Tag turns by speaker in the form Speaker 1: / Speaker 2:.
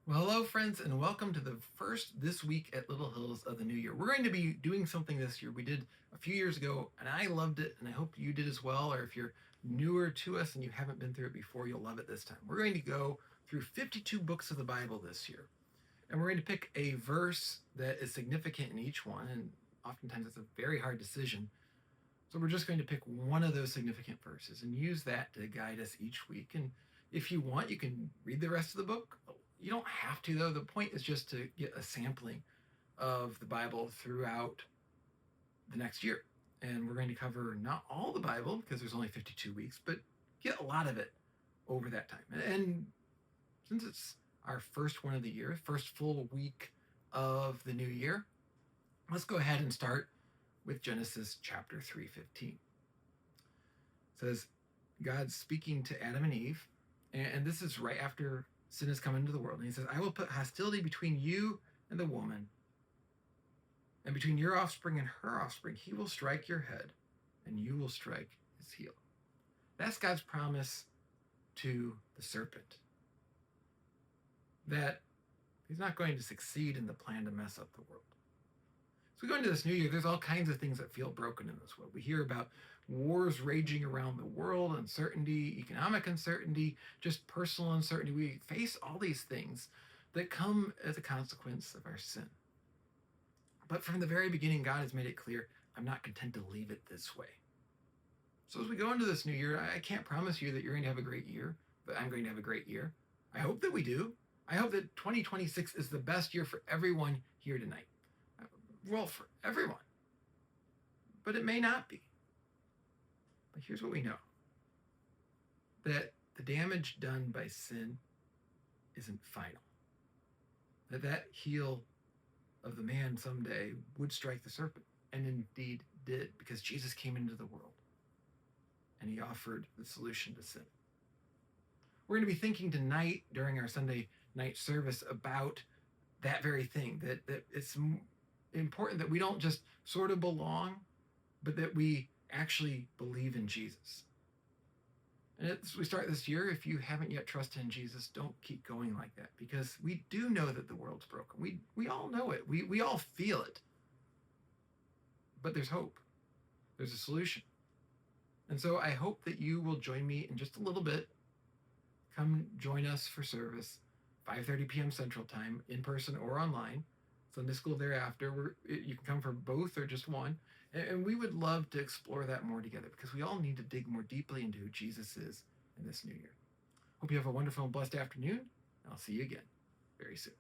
Speaker 1: Well, hello, friends, and welcome to the first This Week at Little Hills of the new year. We're going to be doing something this year we did a few years ago, and I loved it, and I hope you did as well. Or if you're newer to us and you haven't been through it before, you'll love it this time. We're going to go through 52 books of the Bible this year, and we're going to pick a verse that is significant in each one, and oftentimes it's a very hard decision. So we're just going to pick one of those significant verses and use that to guide us each week. And if you want, you can read the rest of the book. You don't have to, though. The point is just to get a sampling of the Bible throughout the next year. And we're going to cover not all the Bible because there's only 52 weeks, but get a lot of it over that time. And since it's our first one of the year, first full week of the new year, let's go ahead and start with Genesis chapter 3:15. It says, God speaking to Adam and Eve, and this is right after sin has come into the world. And he says, I will put hostility between you and the woman, and between your offspring and her offspring. He will strike your head, and you will strike his heel. That's God's promise to the serpent, that he's not going to succeed in the plan to mess up the world. So we go into this new year, there's all kinds of things that feel broken in this world. We hear about wars raging around the world, uncertainty, economic uncertainty, just personal uncertainty. We face all these things that come as a consequence of our sin. But from the very beginning, God has made it clear, I'm not content to leave it this way. So as we go into this new year, I can't promise you that you're going to have a great year, but I'm going to have a great year. I hope that we do. I hope that 2026 is the best year for everyone here tonight. Well, for everyone. But it may not be. But here's what we know. That the damage done by sin isn't final. That heel of the man someday would strike the serpent, and indeed did, because Jesus came into the world and he offered the solution to sin. We're going to be thinking tonight during our Sunday night service about that very thing, that it's important that we don't just sort of belong, but that we actually believe in Jesus. And as we start this year, if you haven't yet trusted in Jesus, don't keep going like that, because we do know that the world's broken. We all know it. We all feel it. But there's hope. There's a solution. And so I hope that you will join me in just a little bit. Come join us for service, 5:30 p.m. Central Time, in person or online. Sunday school thereafter. You can come for both or just one. And we would love to explore that more together, because we all need to dig more deeply into who Jesus is in this new year. Hope you have a wonderful and blessed afternoon, and I'll see you again very soon.